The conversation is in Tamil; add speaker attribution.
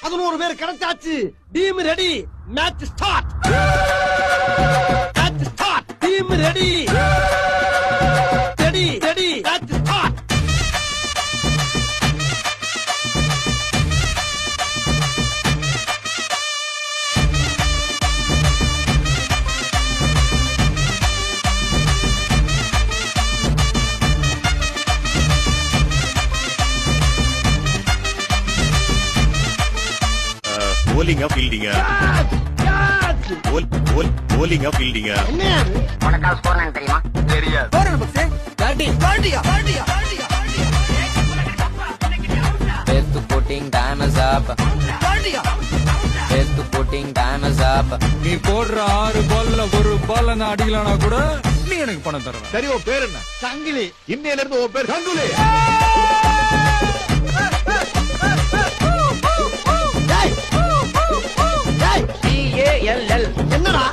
Speaker 1: 11 பேர் கிடைச்சாச்சு. Team ready. Match start. Match start. Team ready. Ready ready. Match start.
Speaker 2: bowling fielding bowling fielding
Speaker 1: என்ன
Speaker 3: உனக்கு ஸ்கோர் என்ன தெரியுமா? தெரியாது.
Speaker 1: போறேன் பக்ஸே. Batting. Pandya Pandya Pandya.
Speaker 4: Best putting time is up.
Speaker 1: Pandya.
Speaker 4: Best putting time is up.
Speaker 5: நீ போடுற 6 பால்ல ஒரு பால் நான் அடிக்கலனா கூட நீ எனக்கு பணம் தருவ.
Speaker 2: சரி உன் பேர் என்ன?
Speaker 1: சங்கிலி.
Speaker 2: இன்னையில இருந்து உன் பேர் கங்குலி.
Speaker 1: டேய். டேய்.
Speaker 3: DALL
Speaker 1: என்னடா